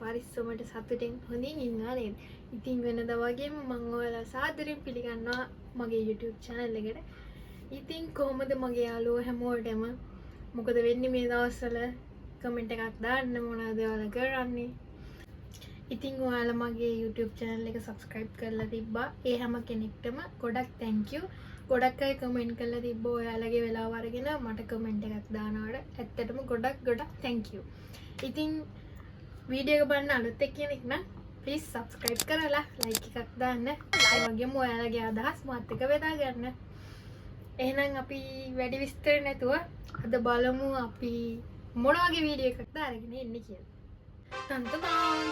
පරිස්සමට සතුටින් හොඳින් ඉන්නවා නේද? ඉතින් වෙනදා වගේම මම ඔයාලා සාදරයෙන් පිළිගන්නවා මගේ YouTube channel එකට. ඉතින් කොහොමද මගේ යාළුවෝ හැමෝටම මොකද වෙන්නේ මේ දවස්වල කමෙන්ට් එකක් දාන්න මොනවද ඔයාලා කරන්නේ? ඉතින් ඔයාලා මගේ YouTube channel එක subscribe කරලා තිබ්බා. ඒ හැම කෙනෙක්ටම ගොඩක් thank you. ගොඩක් අය කමෙන්ට් කරලා තිබ්බා ඔයාලගේ වෙලාව අරගෙන මට කමෙන්ට් එකක් දානවට ඇත්තටම ගොඩක් thank you. ඉතින් වීඩියෝ එක බලන්න අලුත් කෙනෙක් නම් please subscribe කරලා like එකක් දාන්න. ඒ වගේම ඔයාලගේ අදහස් මාත් එක්ක බෙදා ගන්න. එහෙනම් අපි වැඩි විස්තර නැතුව අද බලමු අපි මොන වගේ වීඩියෝ එකක්ද අරගෙන එන්නේ කියලා. තන්තමාන්.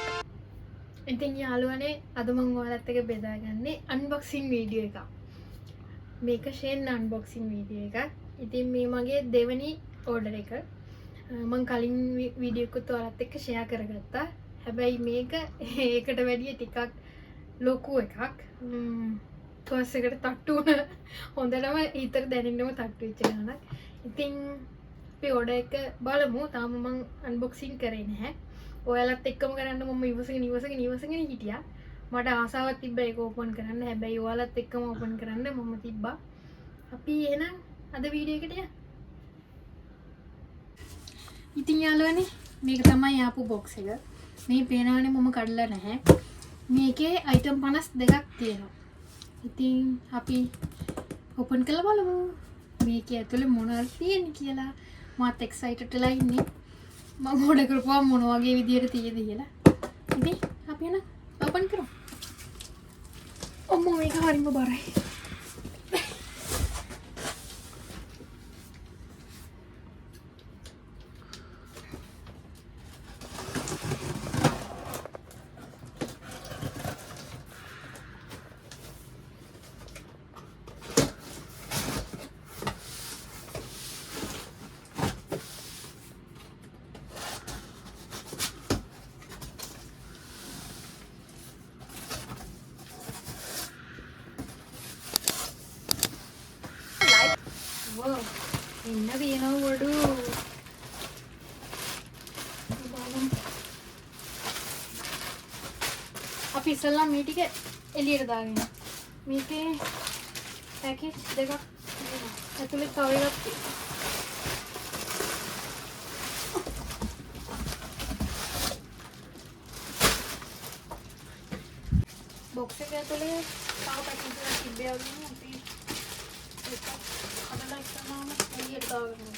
ඉතින් යාළුවනේ අද මම ඔයාලත් එක්ක බෙදාගන්නේ unboxing වීඩියෝ එකක්. මේක ෂේන් unboxing වීඩියෝ එකක්. ඉතින් මේ මගේ දෙවෙනි order එක. මම කලින් වීඩියෝ එකත් ඔයාලත් එක්ක share කරගත්තා. හැබැයි මේක ඒකට වැඩිය ටිකක් ලොකු එකක්. ටොස් එකට තට්ටු වුණ හොඳටම ඊතර දැනෙන්නම තට්ටු වෙච්ච ගානක්. ඉතින් අපි order එක බලමු. තාම මම unboxing කරේ නැහැ. ඔයාලත් එක්කම කරන්න මම ඉවසගෙන හිටියා. මට ආසාවක් තිබ්බා ඒක ඕපන් කරන්න. හැබැයි ඔයාලත් එක්කම ඕපන් කරන්න මම තිබ්බා. අපි එහෙනම් අද වීඩියෝ එකට යමු. ඉතින් යාළුවනේ මේක තමයි ආපු box එක. මේ පේනවනේ මම කඩලා නැහැ. මේකේ item 52ක් තියෙනවා. ඉතින් අපි ඕපන් කරලා බලමු. මේකේ ඇතුලේ මොනවද තියෙන්නේ කියලා. මාත් excited වෙලා ඉන්නේ. මම order කරපුවා මොන වගේ විදියට තියෙද කියලා. ඉතින් අපි එහෙනම් ඕපන් කරමු. අම්මෝ මේක හරිම බරයි. Wow, ini dia waduh. අපි ඉස්සෙල්ලා මේ ටික එළියට දාගෙන. මේකේ පැකේජ් දෙකක් ඇතුලේ තව එකක් තියෙනවා. බොක්ස් එක ඇතුලේ තව පැකේජ් එකක් තිබ්බේ වගේ අපි ඒක අදලා ඉස්සරහම එළියට දාගෙන.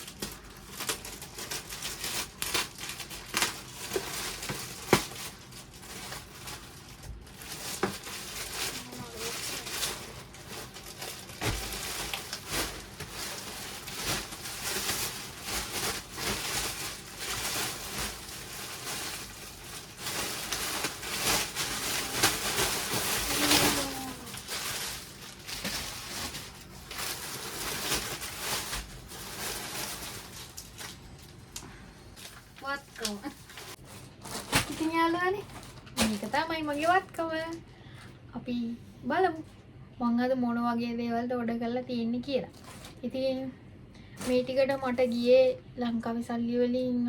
වත්කම. ඉතින් යාළුවනේ මේක තමයි මගේ වත්කම. අපි බලමු මං අද මොන වගේ දේවල්ද order කරලා තියෙන්නේ කියලා. ඉතින් මේ ටිකට මට ගියේ ලංකාවේ සල්ලි වලින්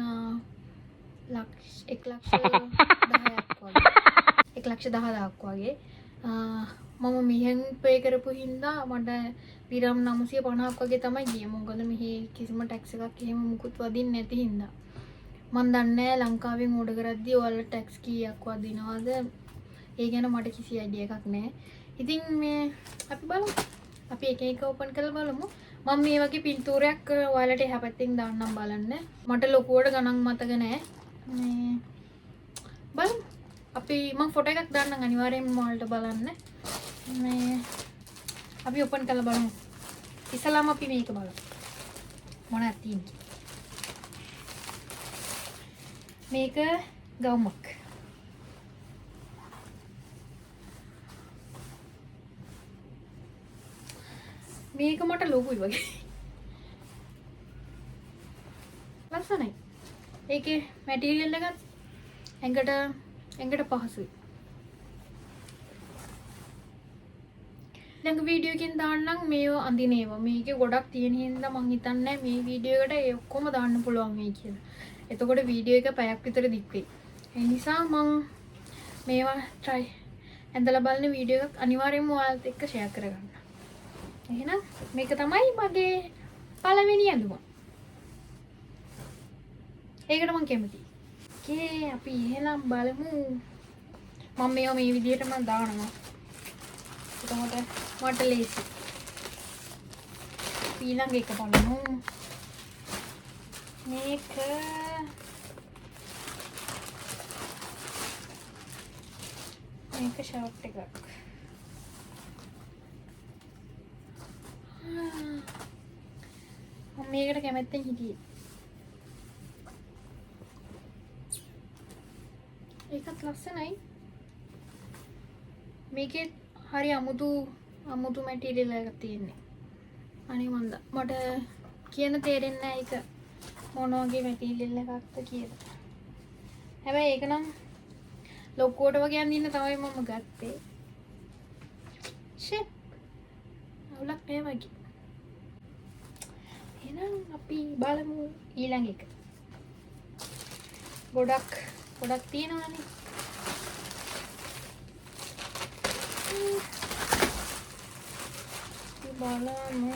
1,10,000ක් වගේ. මම මෙහෙන් පේ කරපු හින්දා මට පිරම් 950ක් වගේ තමයි ගියේ. මොකද මෙහි කිසිම ටැක්ස් එකක් එහෙම මුකුත් වදින්නේ නැති හින්දා. මන් දන්නේ ලංකාවෙන් ඕඩර් කරද්දී ඔයාලා ටැක්ස් කීයක් වදිනවද? ඒ ගැන මට කිසි අයිඩියා එකක් නැහැ. ඉතින් මේ අපි බලමු. අපි එක එක ඕපන් කරලා බලමු. මම මේ වගේ පින්තූරයක් ඔයාලට එහා පැත්තෙන් දාන්නම් බලන්න. මට ලොකුවට ගණන් මතක නැහැ. මේ බලමු. අපි මම ෆොටෝ එකක් දාන්නම් අනිවාර්යෙන්ම ඔයාලට බලන්න. මේ අපි ඕපන් කරලා බලමු. ඉස්සලාම අපි මේක බලමු. මොනවද තියෙන්නේ? මේක ගවුමක්. මේක මට ලොකුයි වගේ. ලස්සනයි. ඒකේ මැටීරියල් එකත් ඇඟට පහසුයි. ළඟ වීඩියෝ එකකින් දාන්නම් මේව අඳිනේවා. මේකේ ගොඩක් තියෙන හින්දා මං හිතන්නේ මේ වීඩියෝ එකට ඒ ඔක්කොම දාන්න පුළුවන් වෙයි කියලා. එතකොට වීඩියෝ එක පැයක් විතර දික් වෙයි. ඒ නිසා මං මේවා try ඇඳලා බලන වීඩියෝ එකක් අනිවාර්යයෙන්ම ඔයාලත් එක්ක share කරගන්න. එහෙනම් මේක තමයි මගේ පළවෙනි ඇඳුම. ඒකට මං කැමතියි. ඕකේ අපි එහෙනම් බලමු. මම මේවා මේ විදිහටම දානවා. එතකොට මට ලේසි. ඊළඟ එක බලමු. මේක ෂර්ට් එකක්. මම මේකට කැමැත්තෙන් හිටියේ. ඒකත් ලස්සනයි. මේකේ හරි අමුතු මැටීරියල් එකක් තියෙන්නේ. අනේ මට කියන තේරෙන්නේ නැහැ ඒක මොන වගේ මැටීරියල් එකක්ද කියලා. හැබැයි ඒක නම් ලොක්කුවට වගේ අඳින්න තමයි මම ගත්තේ. ෂිට්. අවුලක් නෑ වගේ. එහෙනම් අපි බලමු ඊළඟ එක. ගොඩක් තියෙනවානේ. බලමු.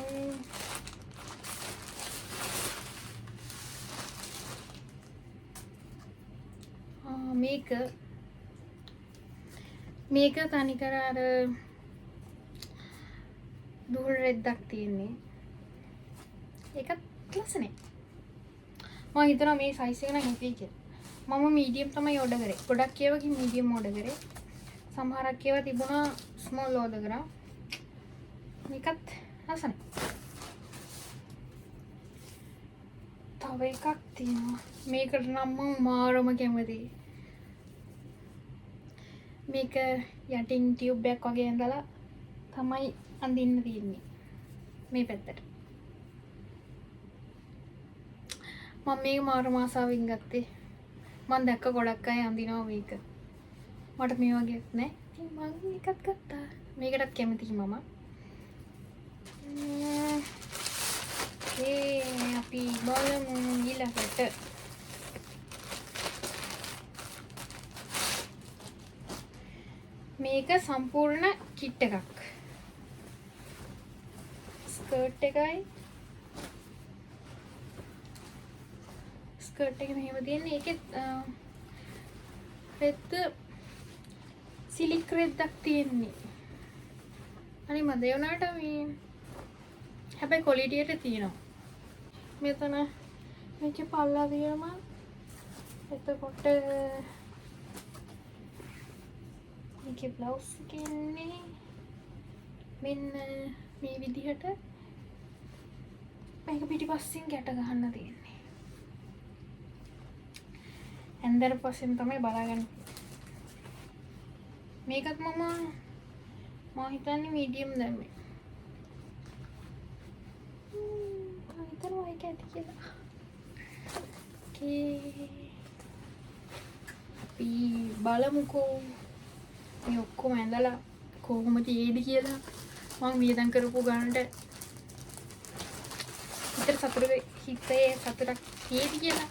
මේක තනිකර අර දුහුල් රෙද්දක් තියෙන්නේ. ඒකත් ලස්සනයි. මම හිතනවා මේ සයිස් එක නම් හිතේ කියලා. මම මීඩියම් තමයි ඕඩර් කරේ. ගොඩක් ඒවාගේ මීඩියම් ඕඩර් කරේ. සමහරක් ඒවා තිබුණා ස්මෝල් ඕඩර් කරා. මේකත් ලස්සනයි. තව එකක් තියෙනවා. මේකට නම් මම මාරම කැමතියි. මේක යටින් ටියුබ් එකක් වගේ ඇඳලා තමයි අඳින්න තියෙන්නේ. මේ පැත්තට. මම මේක මාරම ආසාවෙන් ගත්තේ. මම දැක්ක ගොඩක් අය අඳිනවා මේක. මට මේ වගේක් නැහැ. ඉතින් මම මේකත් ගත්තා. මේකටත් කැමතියි මම. අපි බලමු ඊළඟට. මේක සම්පූර්ණ කිට් එකක්. ස්කර්ට් එකයි. ස්කර්ට් එක මෙහෙම තියෙන්නේ. ඒකෙත් රෙද්ද සිලික් රෙද්දක් තියෙන්නේ. අනේ මම දෙවනාට මේ හැබැයි ක්වොලිටියට තියෙනවා. මෙතන මේකේ පල්ලා තියෙනවා. එතකොට මේකේ බ්ලවුස් එක ඉන්නේ මෙන්න මේ විදිහට. මේක පිටිපස්සෙන් ගැට ගහන්න තියෙන්නේ. ඇන්දර පස්සෙන් තමයි බලාගන්න. මේකත් මම හිතන්නේ මීඩියම් දැම්මේ. හිතනවා ඒක ඇති කියලා. අපි බලමුකෝ මේ ඔක්කොම ඇඳලා කොහොමද ඒද කියලා. මම වියදම් කරපු ගානට හිතේ සතුටක් තියෙද කියලා.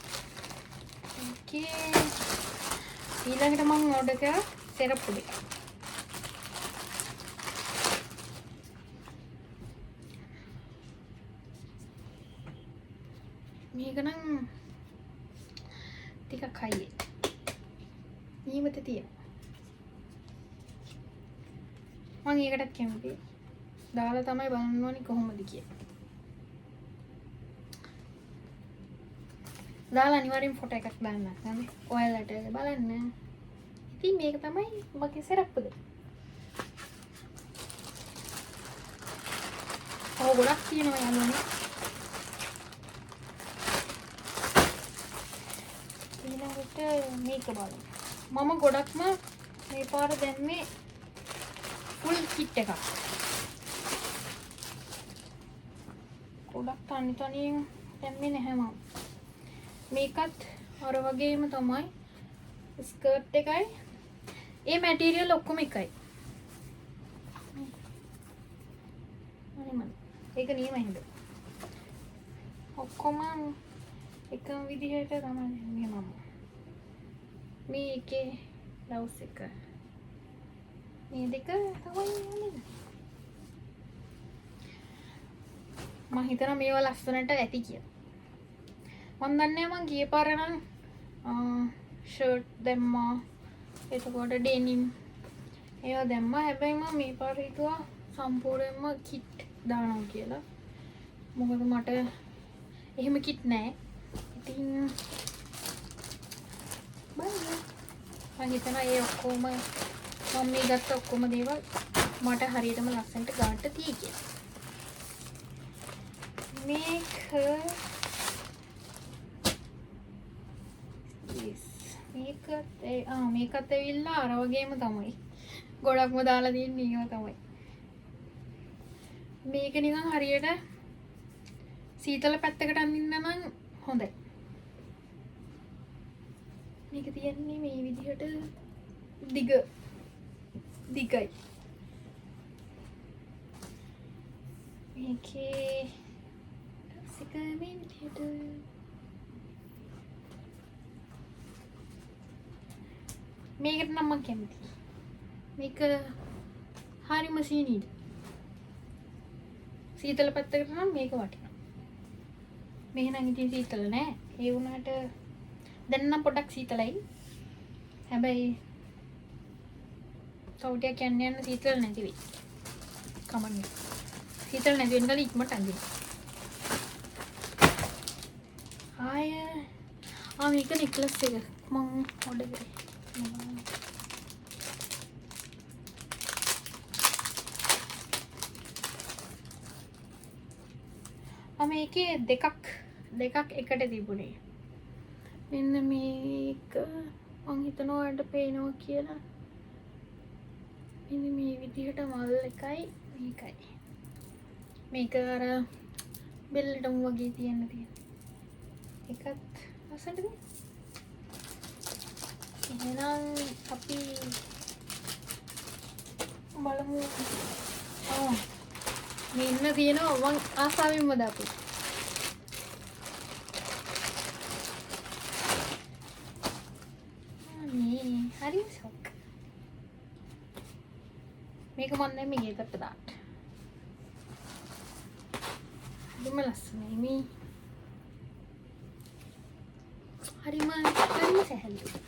ඕකේ. ඊළඟට මම ඕඩර් කරා සෙරප්පු දෙක. මේක නම් ටිකක් හයියේ. නියමිත තියෙනවා. මම ඒකටත් කැමතියි. දාලා තමයි බලන්න ඕනි කොහොමද කියලා. දාලා අනිවාර්යෙන් ෆොටෝ එකක් දාන්න නැත්නම් ඔයාලට බලන්න. ඉතින් මේක තමයි මගේ සෙරප්පු දෙක. ගොඩක් තියෙනවා යන්නේ. ඊළඟට මේක බලමු. මම ගොඩක්ම මේ පාර දැම්මේ ෆුල් කිට් එකක්. ගොඩක් තනියෙන් දැම්මේ නැහැ මම. මේකත් අර වගේම තමයි. ස්කර්ට් එකයි ඒ මැටීරියල් ඔක්කොම එකයි. ඒක නියම හින්දා ඔක්කොම එකම විදිහට තමයි මේ මම. මේකේ බ්ලවුස් එක මේ දෙක තමයි යන්නේ. මම හිතනවා මේවා ලස්සනට ඇති කියලා. මම දන්නේ මම ගිය පාර නම් ෂර්ට් දැම්මා. එතකොට ඩෙනිම් ඒවා දැම්මා. හැබැයි මම මේ පාර හිතුවා සම්පූර්ණයෙන්ම කිට් දානවා කියලා. මොකද මට එහෙම කිට් නැහැ. ඉතින් මම හිතනවා ඒ ඔක්කොම මම මේ ගත්ත ඔක්කොම දේවල් මට හරියටම ලස්සනට ගන්න තියෙයි කියලා. මේක මේකත් ඇවිල්ලා අර වගේම තමයි. ගොඩක්ම දාලා තියෙන්නේ ඒව තමයි. මේක නිකන් හරියට සීතල පැත්තකට අඳින්න නම් හොඳයි. මේක තියන්නේ මේ විදිහට දිගයි. මේකේ සිකමෙන් විදිහට මේකට නම් මම කැමතියි. මේක හරිම සීනීද. සීතල පැත්තකට නම් මේක වටිනවා. මේක නම් ඉතින් සීතල නෑ. ඒ වුණාට දැන් නම් පොඩක් සීතලයි. හැබැයි සෞටියක් යන්න සීතල නැති වෙයි. කමන්නේ. සීතල නැති වෙන ගල ඉක්මනට අඳින්න. මේක නෙක්ලස් එක මම ඕඩර් කරේ. මේකේ දෙකක් එකට තිබුණේ. මෙන්න මේක මං හිතනවා ඔයාලට පේනවා කියලා. මෙන්න මේ විදිහට මල් එකයි මේකයි. මේක අර බෙල්ලටම වගේ තියෙන. එකත් ලස්සනද? එහෙනම් අපි බලමු. මෙන්න තියෙනවා මං ආසාවෙන්ම දාපු. හරි ෂොක්. මේක මම දැන් මේ ගෙදරට දාන්න. හරිම ලස්සනයි මේ. හරිම සැහැල්ලුයි.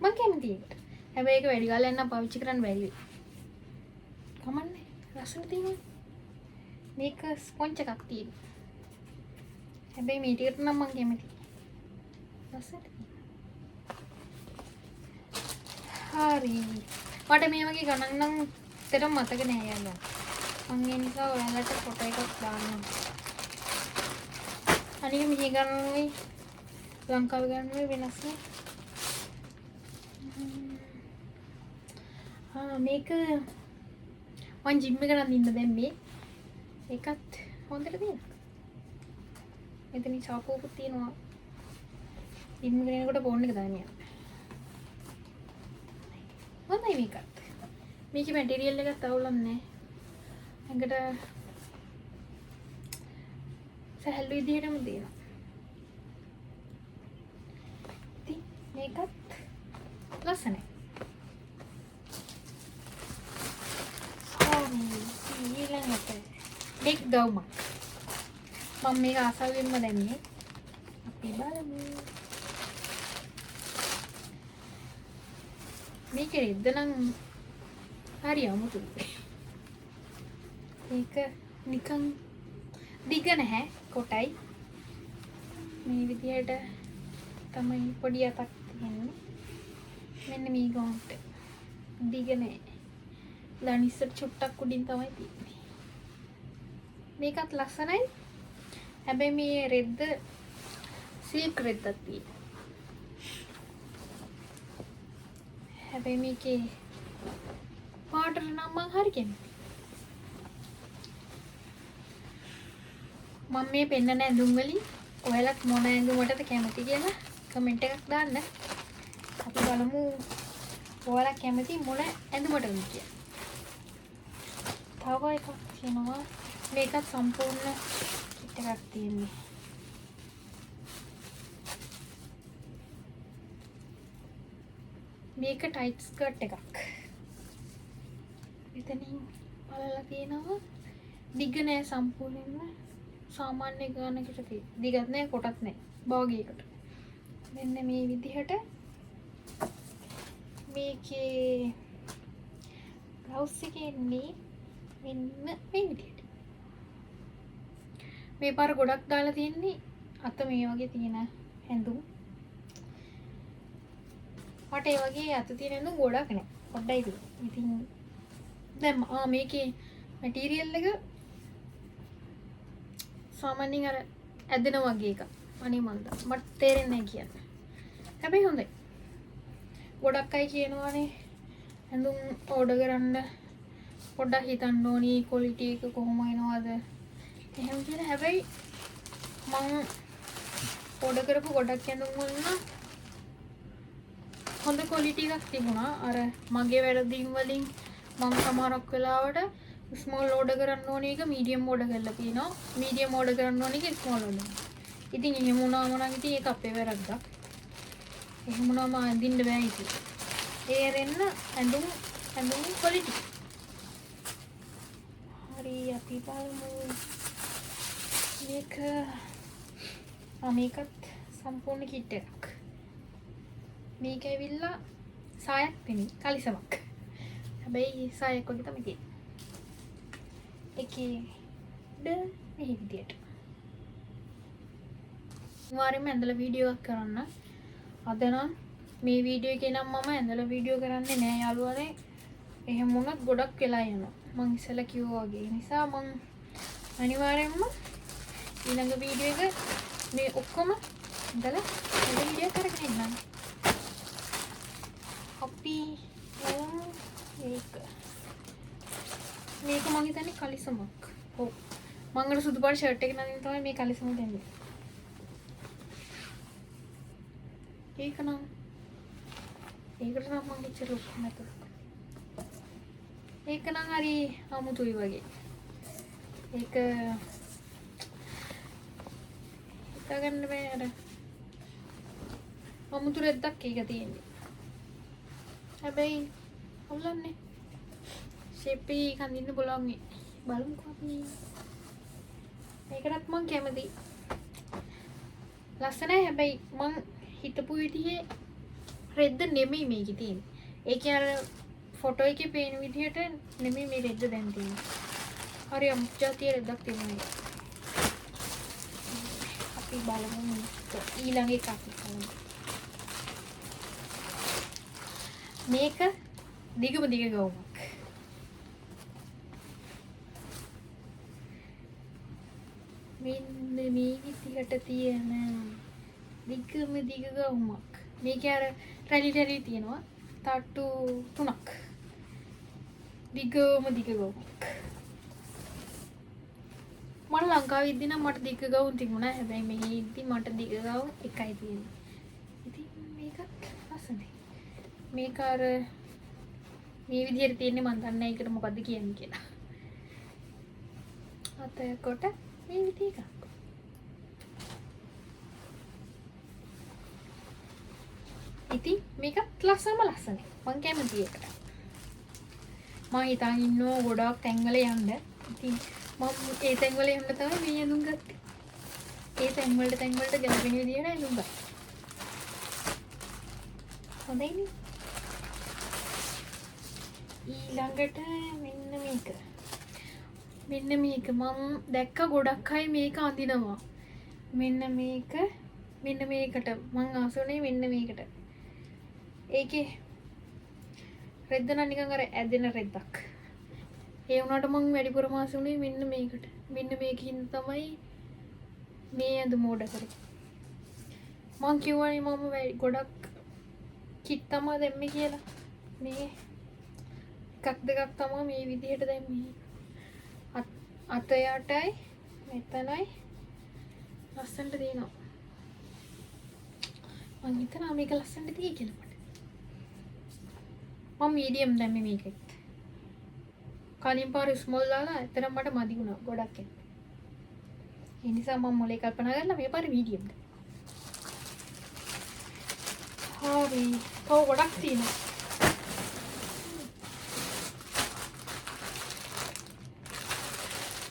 මම කැමතියි ඒකට. හැබැයි ඒක වැඩි කාලයක් නම් පාවිච්චි කරන්න බැරි වෙයි. කමන්නේ. ලස්සන තියෙනවා. මේක ස්පොන්ජ් එකක් තියෙනවා. හැබැයි මේ ටිකට නම් මම කැමතියි. ලස්සනට. හරි. මට මේ වගේ ගණන් නම් ඇත්තටම මතක නෑ යනවා. මම ඒ නිසා ඔයාලට ෆොටෝ එකක් දාන්නම්. අනික මේ ගණනුයි ලංකාවේ ගණනුයි වෙනස් නේ. මේක මං ජිම් එකට අඳින්න දැම්මේ. ඒකත් හොඳට තියෙනවා. මෙතන චාකෝකුත් තියෙනවා. ජිම් එකට යනකොට ෆෝන් එක දාන්න යන්න. හොඳයි මේකත්. මේකේ මැටීරියල් එකත් අවුලක් නැහැ. ඇඟට සැහැල්ලු විදිහටම තියෙනවා. ඉතින් මේකත් ලස්සනයි. ඊළඟට ඩෙක් ගවුමක්. මම මේක ආසාවෙන්ම දැම්මේ. අපි බලමු. මේක රෙද්ද නම් හරි අමුතුයි. මේක නිකන් දිග නැහැ කොටයි. මේ විදිහට තමයි පොඩි අතක් තියෙන්නේ. මෙන්න මේ ගොන්ට දිග නැහැ. ලනිස්සට චුට්ටක් උඩින් තමයි තියෙන්නේ. මේකත් ලස්සනයි. හැබැයි මේ රෙද්ද සිල්ක් රෙද්දක් තියෙනවා. හැබැයි මේකේ පාටට නම් මං හරි කැමතියි. මම මේ පෙන්නන ඇඳුම් වලින් ඔයාලත් මොන ඇඳුමකටද කැමති කියලා කමෙන්ට් එකක් දාන්න. අපි බලමු ඔයාලා කැමති මොන ඇඳුමටද කියලා. තව එකක් තියෙනවා. මේකත් සම්පූර්ණ කිට් එකක් තියෙන්නේ. මේක ටයිට් ස්කර්ට් එකක්. මෙතනින් බලලා තියෙනවා දිග නෑ සම්පූර්ණයෙන්ම සාමාන්‍ය ගානකට දිගත් නෑ කොටත් නෑ භාගයකට. මෙන්න මේ විදිහට මේකේ බ්ලවුස් එකේ ඉන්නේ මෙන්න මේ විදිහට. මේ පාර ගොඩක් දාලා තියෙන්නේ අත මේ වගේ තියෙන හැඳුම්. මට ඒ වගේ අත තියෙන හැඳුම් ගොඩක් නෑ. පොඩ්ඩයි තියෙන්නේ. ඉතින් දැන් මේකේ මැටීරියල් එක සාමාන්‍යයෙන් අර ඇදෙන වගේ එකක්. අනේ මන්ද මට තේරෙන්නේ නැහැ කියන්නේ. හැබැයි හොඳයි. ගොඩක් අය කියනවානේ හැඳුම් ඕඩර් කරන්න පොඩ්ඩක් හිතන්න ඕනි ක්වොලිටි එක කොහොම එනවද. එහෙම කියලා. හැබැයි මම ඕඩර් කරපු ගොඩක් හැඳුම් වල නම් හොඳ ක්වොලිටි එකක් තිබුණා. අර මගේ වැරදීම් වලින් මම සමහරක් වෙලාවට ස්මෝල් ඕඩර් කරන්න ඕන එක මීඩියම් ඕඩර් කරලා තියෙනවා. මීඩියම් ඕඩර් කරන්න ඕන එක ස්මෝල් ඕඩර්. ඉතින් එහෙම වුණාම නම් ඉතින් ඒක අපේ වැරද්දක්. එහෙම වුණාම අඳින්න බෑ ඉතින්. ඒ රෙන්න ඇඳුම් ක්වොලිටි. හරි අපි බලමු. මේකත් සම්පූර්ණ කිට් එකක්. මේක ඇවිල්ලා සායක් නෙමෙයි කලිසමක්. හැබැයි සායක් වගේ තමයි තියෙන්නේ. එකේ මේ විදියට. වාරෙම ඇඳලා වීඩියෝ එකක් කරන්න. අද නම් මේ වීඩියෝ එකේ නම් මම ඇඳලා වීඩියෝ කරන්නේ නෑ යාළුවනේ. එහෙම වුණත් ගොඩක් වෙලා යනවා. මං ඉස්සෙල්ලා කිව්වා වගේ. නිසා මං අනිවාර්යෙන්ම ඊළඟ වීඩියෝ එක මේ ඔක්කොම ඇඳලා වීඩියෝ කරගෙන ඉන්නම්. අපි මේක මං හිතන්නේ කලිසමක්. ඔව්. මං අර සුදු පාට ෂර්ට් එක නදින්න තමයි මේ කලිසම දෙන්නේ. ඒකට නම් මං ඉච්චර ලොකු නැතුව. ඒක නම් හරි අමුතුයි වගේ. ඒක හිතාගන්න බෑ අර අමුතු රෙද්දක් ඒක තියෙන්නේ. හැබැයි හොල්ලන්නේ ෂේප් එක කඳින්න බලන්න බලමුකෝ අපි. මේකටත් මං කැමතියි. ලස්සනයි. හැබැයි මං හිතපු විදිහේ රෙද්ද නෙමෙයි මේකේ තියෙන්නේ. ඒකේ අර ෆොටෝ එකේ පේන විදිහට නෙමෙයි මේ රෙද්ද දැන් තියෙන්නේ. හරි අමුජාතිය රෙද්දක් තියෙනවා. අපි බලමු ඊළඟ එකක් බලමු. මේක දිගම දිග ගවුමක්. මෙන්න මේ විදිහට තියෙන දිගම දිග ගවුමක්. මේක අර රැලි තියෙනවා. තට්ටු 3ක්. දිගම දිග ගවුමක්. මම ලංකාවේ ඉද්දි නම් මට දිග ගවුම් තිබුණා. හැබැයි මෙහි ඉද්දි මට දිග ගවුම් එකයි තියෙන්නේ. ඉතින් මේකත් ලස්සනයි. මේක අර මේ විදිහට තියෙන්නේ මම දන්නේ නැහැ ඒකට මොකද්ද කියන්නේ කියලා. අතකොට මේ විදිහ එකක්. ඉතින් මේකත් ලස්සනයි. මං කැමති එකට. මම හිතාගෙන ඉන්නවා ගොඩාක් තැන්වල යන්න. ඉතින් මම ඒ තැන්වල යන්න තමයි මේ ඇඳුම් ගත්තේ. ඒ තැන්වලට ගැලපෙන විදිහට ඇඳුම් ගත්තා. හොඳයිනේ. ඊළඟට මෙන්න මේක මම දැක්ක ගොඩක් අය මේක අඳිනවා. මෙන්න මේකට මං ආසුනේ මෙන්න මේකට. ඒකේ රෙද්ද නම් නිකන් අර ඇදෙන රෙද්දක්. ඒ වුණාට මං වැඩිපුරම ආසුනේ මෙන්න මේකට. මෙන්න මේකින් තමයි මේ ඇඳුම ඕඩර් කරේ. මං කිව්වනේ මම ගොඩක් කිට් තමයි දැම්මේ කියලා. මේ එකක් දෙකක් තමයි මේ විදිහට දැම්මේ. අත යටයි මෙතනයි ලස්සනට තියෙනවා. මං හිතනවා මේක ලස්සනට තියෙයි කියලා මට. මම මීඩියම් දැම්මේ මේකෙත්. කලින් පාර ස්මෝල් දාලා ඇත්තටම මට මදි වුණා ගොඩක් එන්න. ඒ නිසා මම මොලේ කල්පනා කරලා මේ පාර මීඩියම් ද. හරි. තව ගොඩක් තියෙනවා.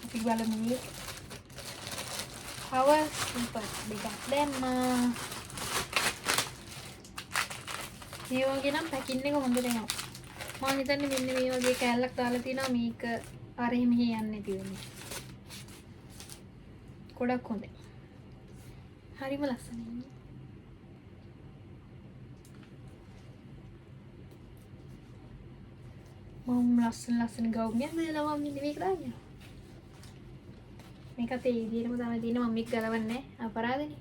අපි බලමු මේ. Power Slipper දෙකක් දැම්මා. මේ වගේ නම් පැකින් එක හොඳට එනවා. මම හිතන්නේ මෙන්න මේ වගේ කෑල්ලක් දාලා තිනවා මේක අර එහෙම යන්නේ නැති වෙන්නේ. ගොඩක් හොඳයි. හරිම ලස්සනයි. මම ලස්සන ගවුම්යක් දෙලා මම මේක දාන්නේ. මේකත් ඒ විදිහටම තමයි තියෙන්නේ. මම මේක ගලවන්නේ නැහැ. අපරාධනේ.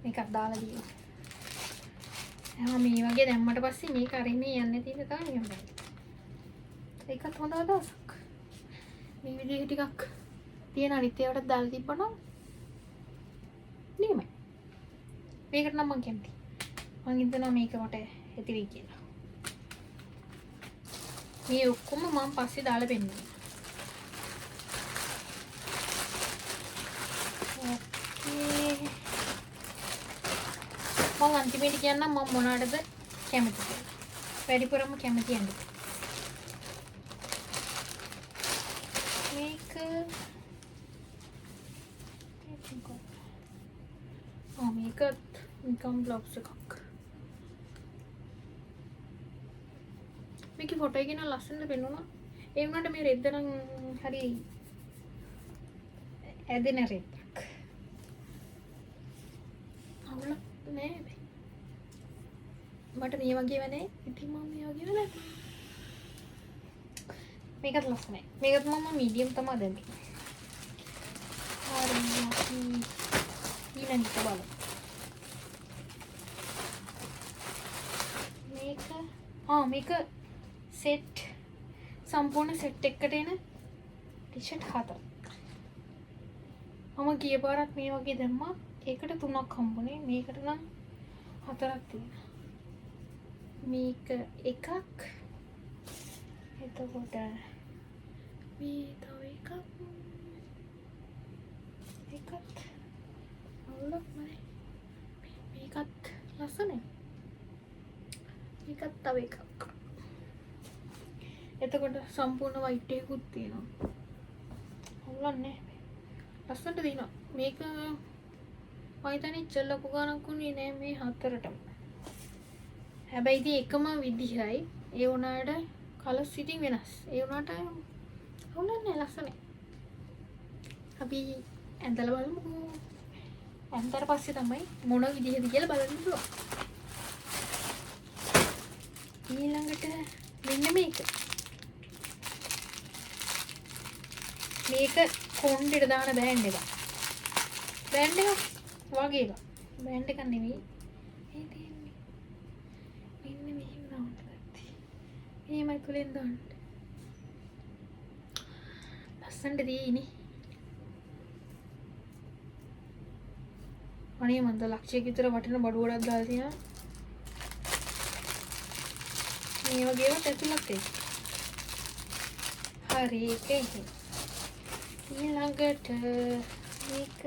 මේකක් දාලා දීලා. මේ වගේ දැම්මට පස්සේ මේක අරින්න යන්නේ නැති එක තමයි මම බලන්නේ. ඒකත් හොඳ අදහසක්. මේ විදිහ ටිකක් තියෙන අනිත් ඒවාට දාලා තිබ්බනම් නියමයි. මේකට නම් මම කැමතියි. මම හිතනවා මේක මට ඇති වෙයි කියලා. මේ ඔක්කොම මම පස්සේ දාලා පෙන්නනවා. ඕකේ. මම අන්තිමේට කියන්නම් මම මොනවටද කැමති කියලා. වැඩිපුරම කැමති යන්නේ. මේක මේකත් නිකම් බ්ලොග්ස් එකක්. මේකේ ෆොටෝ එකේ නම් ලස්සනට පෙන්වනවා. ඒ වුණාට මේ රෙද්ද නම් හරි ඇදෙන රෙද්දක්. අවුලක් නෑ. මට මේ වගේ වෙන්නේ. ඉතින් මම මේ වගේ වෙන්නේ. මේකත් ලස්සනයි. මේකත් මම මීඩියම් තමයි දැම්මේ. හරි ඊළඟට බලමු. මේක සෙට් සම්පූර්ණ සෙට් එකකට එන ටී-ෂර්ට් 4ක්. මම ගිය පාරත් මේ වගේ දැම්මා. ඒකට 3ක් හම්බුනේ. මේකට නම් 4ක් තියෙනවා. මේක එකක්. එතකොට මේ තව එකක්. ඒකත් අවුලක් නෑ. මේකත් ලස්සනයි. මේකත් තව එකක්. එතකොට සම්පූර්ණ වයිට් එකකුත් තියෙනවා. අවුලක් නෑ. ලස්සනට තියෙනවා. මේක මම හිතන්නේ ඉච්චලකු ගණක් උනේ නෑ මේ 4ටම. හැබැයි ඉතින් එකම විදිහයි. ඒ වුණාට කලර්ස් ඉතින් වෙනස්. ඒ වුණාට අවුලක් නෑ ලස්සනයි. අපි ඇඳලා බලමු. ඇඳලා පස්සේ තමයි මොන විදිහද කියලා බලන්න පුළුවන්. ඊළඟට මෙන්න මේක. මේක කොණ්ඩෙට දාන බෑන්ඩ් එක. බෑන්ඩ් එක වගේ එකක්. බෑන්ඩ් එකක් නෙවෙයි. මේ තියෙන්නේ. මෙන්න මෙහෙම රවුන්ඩ් එකක් තියෙන්නේ. මේමයි තුලෙන් දාන්න. ලස්සනට තියෙන්නේ. අනේ මන්ද ලක්ෂයක විතර වටින බඩු ගොඩක් දාලා තියෙනවා. මේ වගේවත් ඇතුළත් ඒක. හරි ඒක. ඊළඟට මේක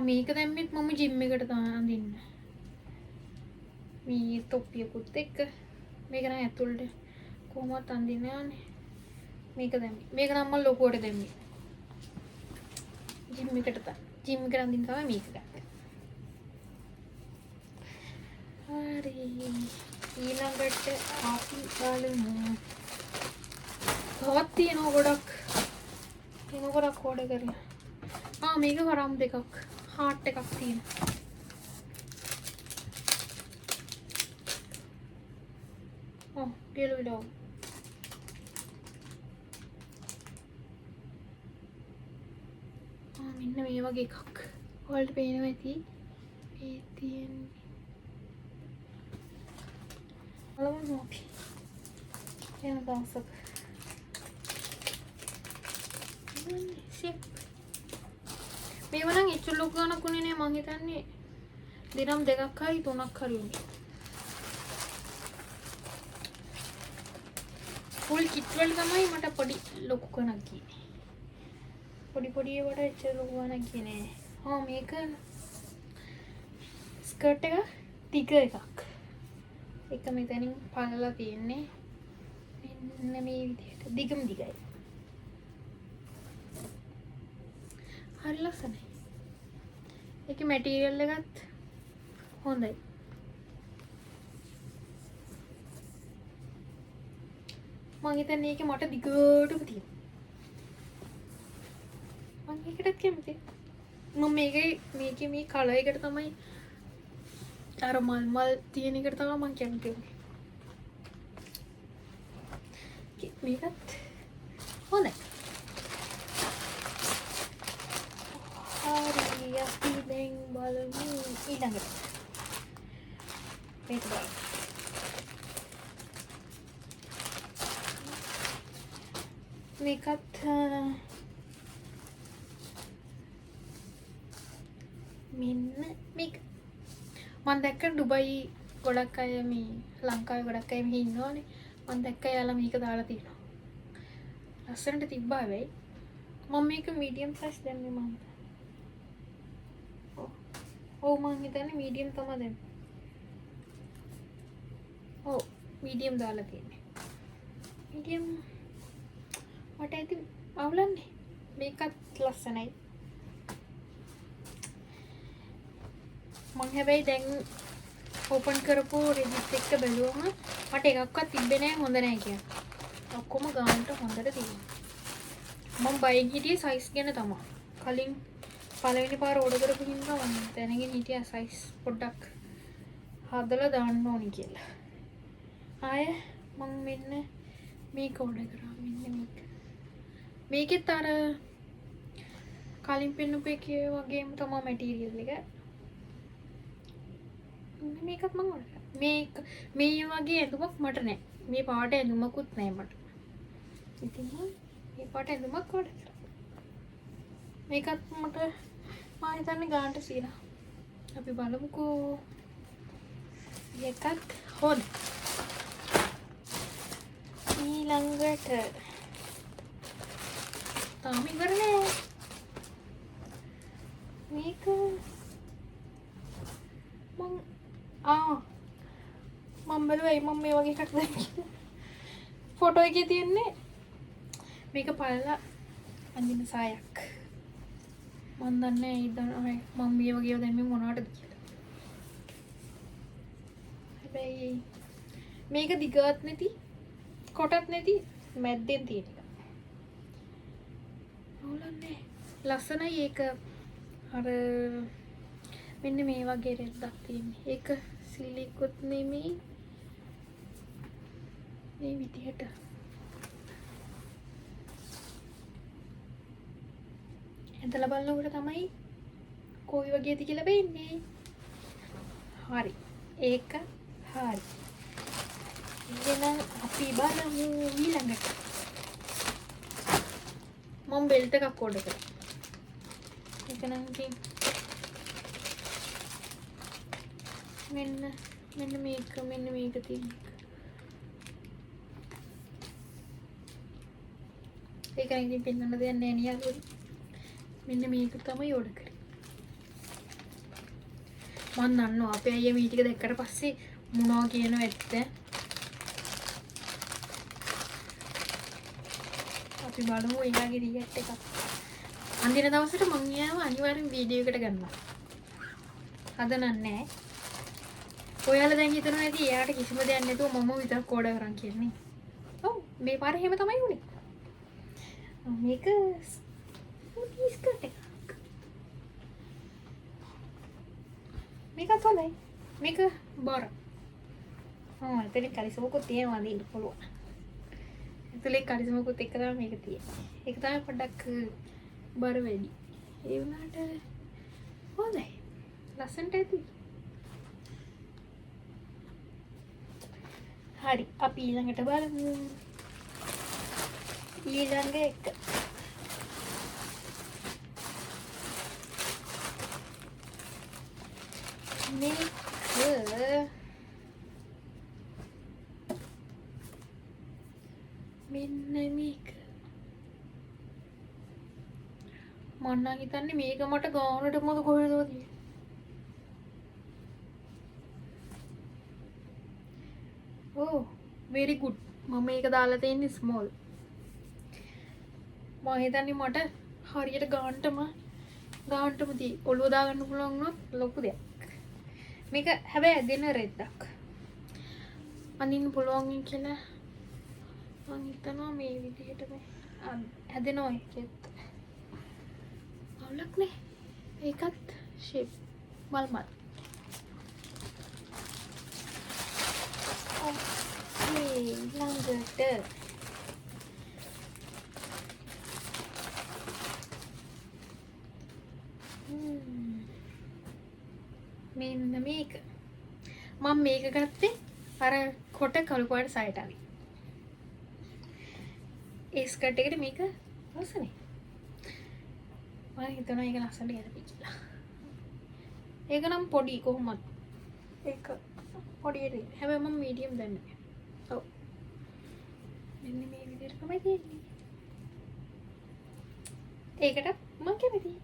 මේක දැම්මෙත් මම ජිම් එකට තමයි අඳින්න. මේ තොප්පියකුත් එක්ක මේක නම් ඇතුළට කොහොමවත් අඳින්න යන්නේ. මේක දැම්මේ. මේක නම් මම ලොකුවට දැම්මේ. ජිම් එකට තමයි. ජිම් එකට අඳින්න තමයි මේක ගත්තේ. හරි. ඊළඟට අපි බලමු. තවත් තියෙනවා ගොඩක්. තියෙන ගොඩක් ඕඩර් කරලා. මේක කරම් දෙකක්. හાર્ට් එකක් තියෙනවා. ඩෙලිවරි මෙන්න මේ වගේ එකක්. ඔයාලට පේනවා ඇති. මේ තියෙන්නේ. බලමු අපි. එන දවසක. මේව නම් ඉච්ච ලොකු ගණක් උනේ නෑ මං හිතන්නේ දිනම් 2ක් හරි 3ක් හරි උනේ. ෆුල් කිට් වල තමයි මට පොඩි ලොකු කණක් ගියේ. පොඩි ඒවට එච්චර ලොකු කණක් ගියේ නෑ. මේක ස්කර්ට් එක දිග එකක්. එක මෙතනින් පනලා තියෙන්නේ. මෙන්න මේ විදිහට දිගම දිගයි. හරි ලස්සනයි. ඒකේ මැටීරියල් එකත් හොඳයි. මං හිතන්නේ ඒක මට දිගටම තියෙනවා. මං ඒකටත් කැමතියි. මම මේකේ මේ කලර් එකට තමයි අර මල් තියෙන එකට තමයි මං කැමති උනේ. මේකත් හොඳයි. හරි අපි දැන් බලමු ඊළඟට. මේක බලමු. මේකත් මෙන්න මේක මම දැක්ක ඩුබයි ගොඩක් අය මේ ලංකාවේ ගොඩක් අය මෙහි ඉන්නවනේ. මම දැක්ක යාලා මේක දාලා තියෙනවා. ලස්සනට තිබ්බා වෙයි. මම මේක මීඩියම් සයිස් දැම්මේ මම. ඔව් මම හිතන්නේ මීඩියම් තමයි දැම්මේ. ඔව් මීඩියම් දාලා තියෙන්නේ. මීඩියම් මට ඇති අවුලන්නේ. මේකත් ලස්සනයි. මං හැබැයි දැන් ඕපන් කරපු රෙජිස්ටර් එක බැලුවම මට එකක්වත් තිබ්බේ නෑ හොඳ නෑ කියලා. ඔක්කොම ගානට හොඳට තිබුණා. මම බයින් හිටියේ සයිස් ගැන තමයි. කලින් පළවෙනි පාර ඕඩර් කරපු හින්දා මම දැනගෙන හිටියා සයිස් පොඩ්ඩක් හදලා දාන්න ඕනි කියලා. ආය මම මෙන්න මේක ඕඩර් කරා. මෙන්න මේක. මේකෙත් අර කලින් පෙන්නපු එකේ වගේම තමයි මැටීරියල් එක. මේකත් මම ඕඩර් කරා. මේ වගේ ඇඳුමක් මට නෑ. මේ පාට ඇඳුමකුත් නෑ මට. ඉතින් මේ පාට ඇඳුමක් ඕඩර් කරා. මේකත් මට මම හිතන්නේ ගානට සීලා. අපි බලමුකෝ. එකක් හොඳ. ඊළඟට තාම ඉවර නෑ. මේක මම බැලුවා මම මේ වගේ එකක් දැක්කේ. ෆොටෝ එකේ තියෙන්නේ මේක බලලා අඳින සායක්. මම දන්නේ මම මේ වගේ ඒවා දැම්මේ මොනවටද කියලා. හැබැයි මේක දිගත් නැති කොටත් නැති මැද්දෙන් තියෙන එක. ඕලන්නේ ලස්සනයි ඒක. අර මෙන්න මේ වගේ රෙද්දක් තියෙන්නේ. ඒක සිලිකුත් නෙමෙයි. මේ විදිහට ඇඳලා බලනකොට තමයි කොයි වගේද කියලා වෙන්නේ. හරි. ඒක හරි. එහෙනම් අපි බලමු ඊළඟට. මම බෙල්ට් එකක් ඕඩර් කරා. ඒක නම් ඉතින් මෙන්න මේක තියෙන එක. ඒක ඉතින් පෙන්වන්න දෙයක් නෑ නේ යාළුවනි. මෙන්න මේක තමයි ඕඩර් කරේ. මම දන්නවා අපේ අයියා මේ ටික දැක්කට පස්සේ මොනවා කියනව ඇත්ත. අපි බලමු එයාගේ රියැක්ට් එකක්. අන්තිම දවසට මම යාව අනිවාර්යෙන් වීඩියෝ එකට ගන්නවා. හදනන්නේ. ඔයාලා දැන් හිතනවා ඇති එයාට කිසිම දෙයක් නැතුව මම විතරක් ඕඩර් කරන් කියන්නේ. ඔව් මේ පාරේ එහෙම තමයි උනේ. මේක ස්කර්ට් එකක්. මේකත් හොඳයි. මේක බර. එතන කලිසමකුත් තියෙනවා නේද පුළුවන්. එතලේ කලිසමකුත් එක තමයි මේක තියෙන්නේ. ඒක තමයි පොඩ්ඩක් බර වැඩි. ඒ වුණාට හොඳයි. ලස්සනට ඇති. හරි අපි ඊළඟට බලමු. ඊළඟ එක. මේක මෙන්න මේක මම නම් හිතන්නේ මේක මට ගානට මොකද කොහෙද තියෙන්නේ. ඕ very good. මම මේක දාලා තියෙන්නේ small. මම හිතන්නේ මට හරියට ගානටම දී ඔළුව දාගන්න පුළුවන් වුණොත් ලොකු දෙයක්. මේක හැබැයි ඇදෙන රෙද්දක්. අනින්න පුළුවන් කියලා මම හිතනවා මේ විදිහට මේ ඇදෙනවා ඒකෙත්. අවුලක් නේ. ඒකත් shape මල්. ඔකේ ළඟට මෙන්න මේක මම මේක ගත්තේ අර කොට කළු පාට සයිඩ් ආවි. ඒ ස්කර්ට් එකට මේක ලස්සනයි. මම හිතනවා ඒක ලස්සනට ගැලපෙයි කියලා. ඒක නම් පොඩි කොහොමද? ඒක පොඩි එකයි. හැබැයි මම මීඩියම් දැම්මේ. ඔව්. මෙන්න මේ විදිහට තමයි තියෙන්නේ. ඒකට මම කැමතියි.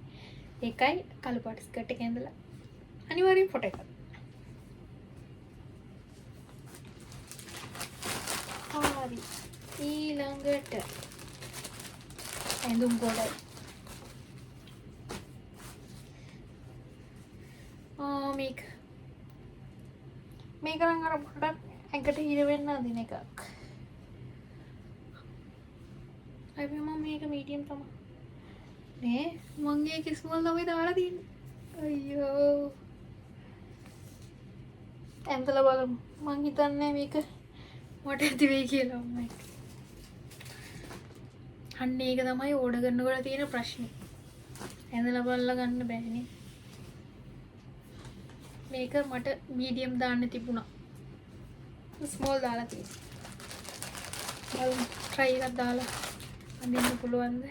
ඒකයි කළු පාට ස්කර්ට් එක ඇඳලා අනිවාර්යෙන් ෆොටෝ එකක්. හරි. ඊළඟට ඇඳුම් ගොඩයි. මේක නම් අර පොඩක් ඇඟට හිර වෙන්න අදින එකක්. හැබැයි මම මේක මීඩියම් තමයි. නේ මං ඒක ස්මෝල් තමයි දාලා තියෙන්නේ. අයියෝ. ඇඳලා බලමු. මං හිතන්නේ මේක මට ඇති වෙයි කියලා මම. අන්න ඒක තමයි ඕඩර් කරනකොට තියෙන ප්‍රශ්නේ. ඇඳලා බලලා ගන්න බෑනේ. මේක මට මීඩියම් දාන්න තිබුණා. ස්මෝල් දාලා තියෙනවා. බලමු try එකක් දාලා අඳින්න පුළුවන්ද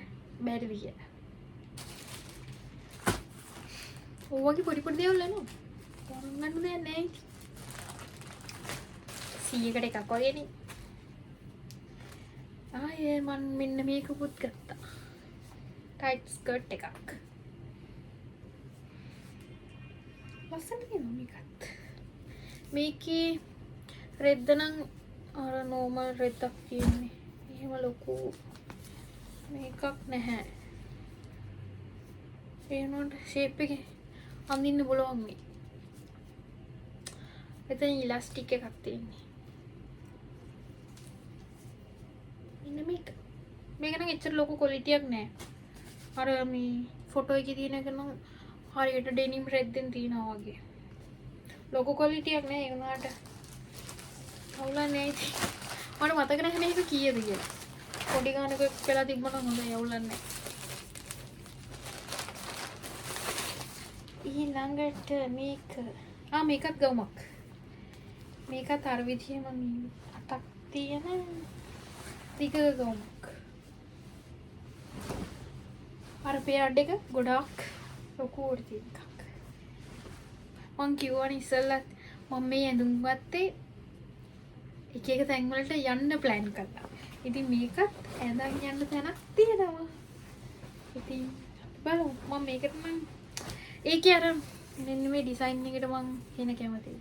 බැරිද කියලා. ඕවගේ පොඩි දේවල් එනවා. ගණන් ගන්න දෙයක් නැහැ. 100කට එකක් වගේනේ. ආයේ මන් මෙන්න මේක පුත් ගත්තා. ටයිට් ස්කර්ට් එකක්. ලස්සන තියෙනවා මේකත්. මේකේ රෙද්ද නම් අර නෝමල් රෙද්දක් තියෙන්නේ. එහෙම ලොකු මේකක් නැහැ. ඒ වුණාට ෂේප් එකේ අඳින්න පුළුවන් මේ. එතන ඉලාස්ටික් එකක් තියෙන්නේ. ඉන්න මේක. මේක නම් එච්චර ලොකු ක්වොලිටි එකක් නෑ. අර මේ ෆොටෝ එකේ තියෙන එක නම් හරියට ඩෙනිම් රෙද්දෙන් තියනවා වගේ. ලොකු ක්වොලිටි එකක් නෑ ඒ වුණාට. අවුලක් නෑ ඉතින්. මට මතක නැහැ මේක කීයද කියලා. පොඩි ගානක වෙලා තිබ්බනම් හොඳයි අවුලක් නෑ. ඊළඟට මේක මේකත් ගවුමක්. මේකත් අර විදිහම අතක් තියෙන දිග ගවුමක්. අර පෙරඩ් එක ගොඩාක් ලොකු වර්ති එකක්. මං කිව්වනේ ඉස්සෙල්ලත් මම මේ ඇඳුම් ගත්තේ එක එක තැන් වලට යන්න ප්ලෑන් කළා. ඉතින් මේකත් ඇඳන් යන්න තැනක් තියෙනවා. ඉතින් බලමු මම මේකට නම් ඒකේ අර මෙන්න මේ ඩිසයින් එකට මං එන කැමතියි.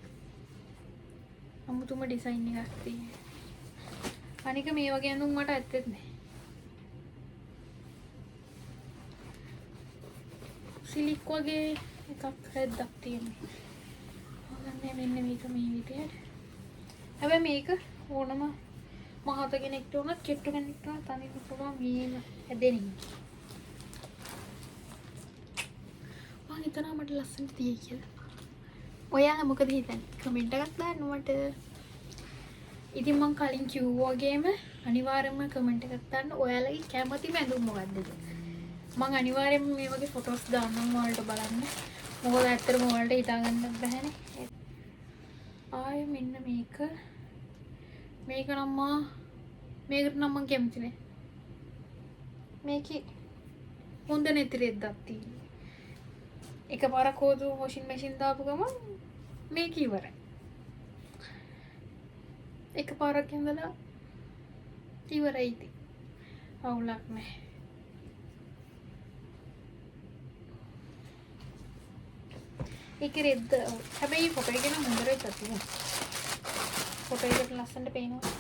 අමුතුම ඩිසයින් එකක් තියෙනවා. අනික මේ වගේ ඇඳුම් මට ඇත්තෙත් නෑ. සිලික් වගේ එකක් රෙද්දක් තියෙන්නේ. හොඳන්නේ මෙන්න මේක මේ විදියට. හැබැයි මේක ඕනම මහත කෙනෙක්ට උනත් කෙට්ටු කෙනෙක්ට උනත් අනිත් පුළුවන් මේම හැදෙනින්. මම හිතනවා මට ලස්සනට තියෙයි කියලා. ඔයාලා මොකද හිතන්නේ? කමෙන්ට් එකක් දාන්න මට. ඉතින් මම කලින් කිව්වා වගේම අනිවාර්යයෙන්ම කමෙන්ට් එකක් දාන්න ඔයාලගේ කැමතිම ඇඳුම් මොකක්ද කියලා. මම අනිවාර්යයෙන්ම මේ වගේ ෆොටෝස් දාන්නම් ඔයාලට බලන්න. මොකද ඇත්තටම ඔයාලට හිතා ගන්න බැහැනේ. ආයේ මෙන්න මේක. මේක නම් මේකට නම් මම කැමති නෑ. මේකේ හොඳ නැති රෙද්දක් තියෙනවා. එකපාරක් හොදු වොෂින් මැෂින් දාපු ගමන් මේක ඉවරයි. එකපාරක් ඉඳලා ඉවරයි ඉතින්. අවුලක් නැහැ. ඒක රෙද්ද. හැබැයි ෆොටෝ එකේ නම් හොඳට තියෙනවා. ෆොටෝ එකට ලස්සනට පේනවා.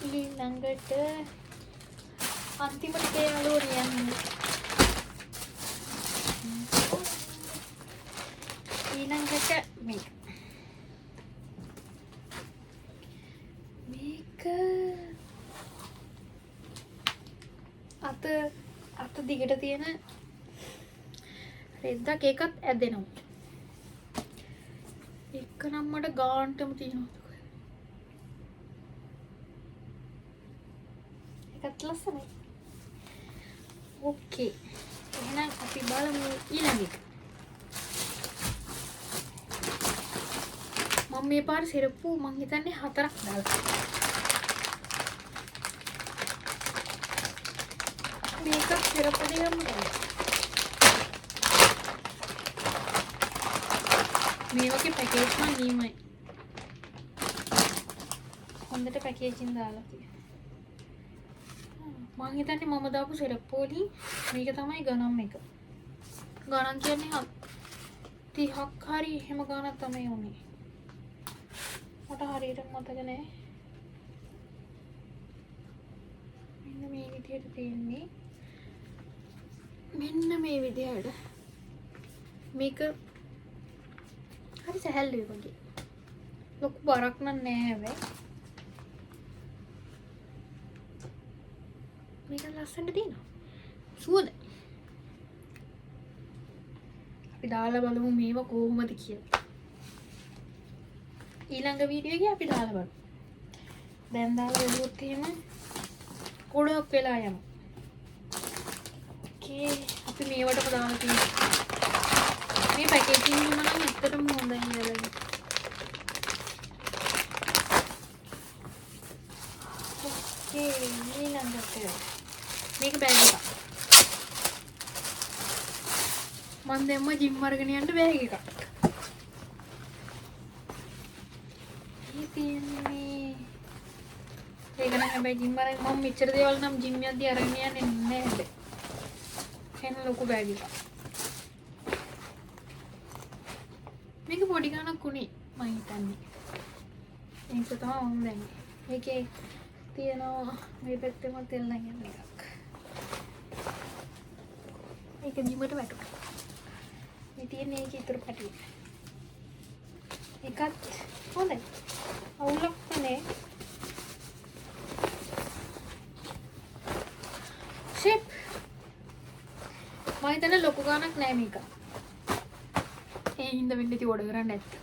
ඊළඟට අන්තිමට තේරෙනවා යන්නේ. ඊළඟට මේක අත දිගට තියෙන රෙද්දක් ඒකත් ඇදෙනවා. එක නම් මට ගාන්ටම තියෙනවා. ඒකත් ලස්සනයි. ඕකේ. එහෙනම් අපි බලමු ඊළඟ එක. මම මේ පාර සිරප්පු මං හිතන්නේ 4ක් දාලා. මේක සිරප්පු දෙකම මේ වගේ පැකේජ් නම් නියමයි. හොඳට පැකේජින් දාලා තියෙනවා. මං හිතන්නේ මම දාපු සිරප්පු වලින් මේක තමයි ගණන් එක. ගණන් කියන්නේ 30ක් හරි එහෙම ගණන් තමයි උනේ. මට හරියට මතක නෑ. මෙන්න මේ විදිහට තියෙන්නේ. මෙන්න මේ විදිහට. මේක හරි සැහැල්ලුයි වගේ. ලොකු බරක් නෑ හැබැයි. මේක ලස්සනට තියෙනවා. සුවඳ. අපි දාලා බලමු මේව කොහොමද කියලා. ඊළඟ වීඩියෝ එකේ අපි දාලා බලමු. දැන් දාලා බලුවොත් එහෙම ගොඩක් වෙලා යනවා. ඕකේ අපි මේවටම දාලා තියෙනවා. මේ පැකේජින් එක නම් ඇත්තටම හොඳයි නේද? ඕකේ ඊළඟට මේක බෑග් එකක්. මම දැම්ම ජිම් අරගෙන යන්න බෑග් එකක්. තියෙන්නේ ඒක නම් හැබැයි ජිම් අරගෙන මම මෙච්චර දේවල් නම් ජිම් යද්දී අරගෙන යන්නේ නැහැ හැබැයි. එන්න ලොකු බෑග් එකක්. මේක පොඩි ගණක් උනේ මම හිතන්නේ. ඒක තමයි මම දැන්නේ. මේකේ තියෙනවා මේ පැත්තෙම තෙල් නැගෙන එකක්. මේක ජිමට වැටුණා. මේ තියෙන්නේ ඒකේ ඉතුරු පැටිය. ඒකත් හොඳයි. අවුලක් නැහැ. ෂේප්. මම හිතන්නේ ලොකු ගානක් නෑ මේක. ඒ හින්දා වෙන්නේ ඉතින් ඕඩර් කරන්න නැත්te.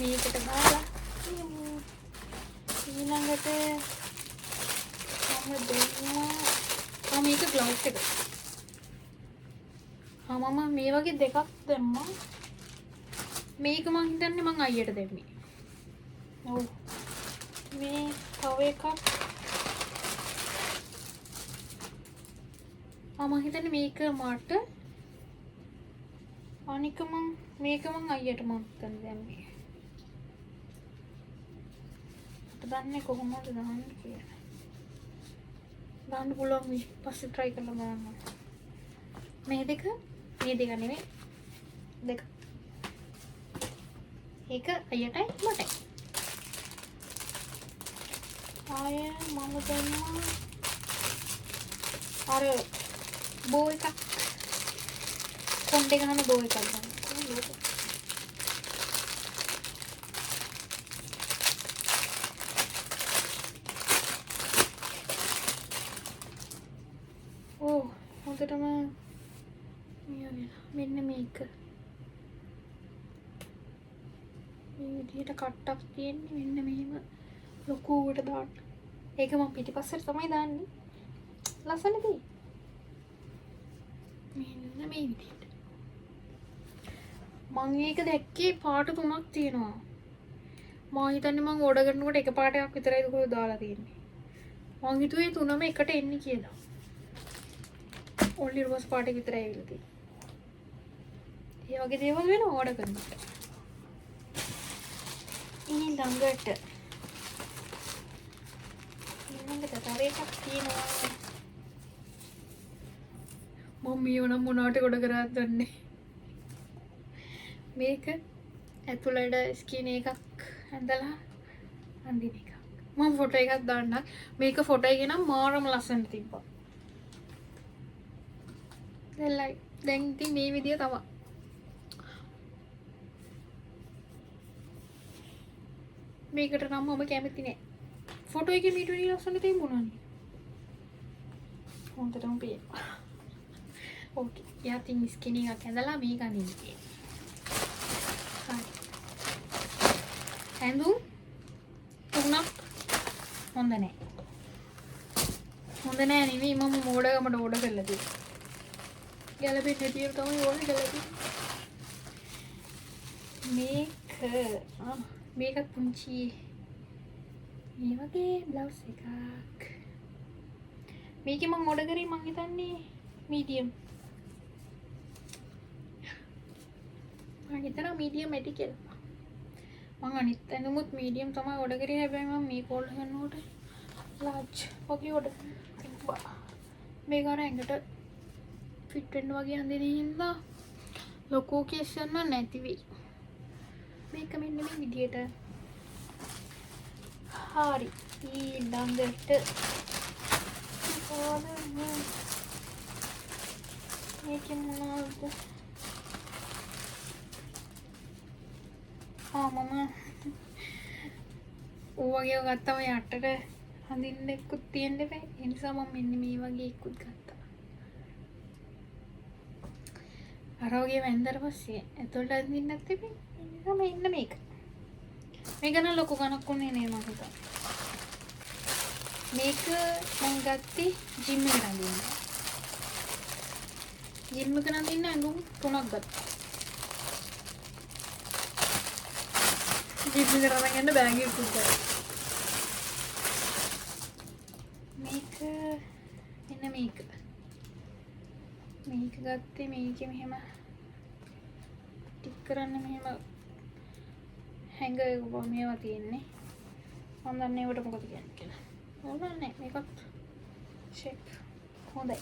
මේකට දාලා ඊළඟට මම දෙන්නවා මේක ග්ලව්ස් එක. මම මේ වගේ දෙකක් දැම්මා. මේක මං හිතන්නේ මං අයියට දෙන්නේ. ඔව්. මේ තව එකක්. මම හිතන්නේ මේක මට අනික මේක මං අයියට මං හිතන්නේ දැම්මේ. මට දන්නේ කොහොමද දාන්නේ කියලා. දාන්න පුළුවන් මේ පස්සේ try කරලා බලන්න. මේ දෙක නෙමෙයි. දෙක. ඒක අයියටයි මටයි. ආය මම දැම්මා අර බෝ එකක් කොණ්ඩේ ගහන බෝ එකක් ගන්න. ඕ හොඳටම මෙන්න මේක මේ විදිහට කට්ටක් තියෙන්නේ මෙන්න මෙහෙම ලොකුවට දාන්න. ඒක මම පිටිපස්සට තමයි දාන්නේ. ලස්සනද? මෙන්න මේ විදිහට. මම මේක දැක්කේ පාට තුනක් තියෙනවා. මම හිතන්නේ මම ඕඩර් කරනකොට එක පාටයක් විතරයි දුක දාලා තියෙන්නේ. මම හිතුවේ තුනම එකට එන්නේ කියලා. ඔන්ලි රෝස් පාට විතරයි ඇවිල්ලා තියෙන්නේ. ඒ වගේ දේවල් වෙන ඕඩර් කරනකොට. ඊළඟට තව එකක් තියෙනවා. මම මේව නම් මොනවට කොට කරාද දන්නේ. මේක ඇතුළට ස්කින් එකක් ඇඳලා අඳින එකක්. මම ෆොටෝ එකක් දාන්නම්. මේක ෆොටෝ එකේ නම් මාරම ලස්සනට තිබ්බා. දැන් ඉතින් මේ විදිය තමයි. මේකට නම් මම කැමති නෑ. ෆොටෝ එකේ මීට වඩා ලස්සන තිබුණානේ. හොඳටම පේනවා. ඕකේ. යාතින් ස්කින් එකක් ඇඳලා මේක අඳින්නේ. හරි. ඇඳුම් තුනක් හොඳ නෑ. හොඳ නෑ නෙවෙයි මම මෝඩකමට ඕඩර් කරලා තියෙන්නේ. ගැලපෙන්නේ නැතිව තමයි ඕනේ කරලා තියෙන්නේ. මේකත් පුංචි මේ වගේ බ්ලවුස් එකක්. මේකේ මම ඕඩර් කරේ මං හිතන්නේ මීඩියම්. මං හිතනවා මීඩියම් ඇති කියලා. මං අනිත් ඇඳුමුත් මීඩියම් තමයි ඕඩර් කරේ. හැබැයි මම මේක ඕඩර් කරනකොට ලාර්ජ් වගේ ඕඩර් කළා. මේක අර ඇඟට ෆිට වෙන්න වගේ අඳින හින්දා ලොකෝ කේෂන් නම් නැති වෙයි. මේක මෙන්න මේ විදියට. හරි. ඊළඟට මේක මොනවද? මම ඕවගේ ගත්තම යටට හඳින්න එක්කුත් තියෙන්න බෑ. ඒ නිසා මම මෙන්න මේ වගේ එක්කුත් ගත්තා. අර වගේ වැන්දර පස්සේ ඇතුළට අඳින්නත් තිබෙන්නේ. ඒ නිසා මෙන්න මේක. මේක නම් ලොකු ගණක් උනේ නේ මම හිතා. මේක මම ගත්තේ ජිම් එකට අඳින්න. ජිම් එකට අඳින්න ඇඳුම් 3ක් ගත්තා. ජිම් එකට අරගෙන බෑග් එකක් පුච්චා. මේක මෙන්න මේක. මේක ගත්තේ මේකේ මෙහෙම ටික් කරන්න මෙහෙම හැංගර් මේවා තියෙන්නේ. මම දන්නේ ඒකට මොකද කියන්නේ කියලා. ඕනෑ නෑ මේකත් ෂේප් හොඳයි.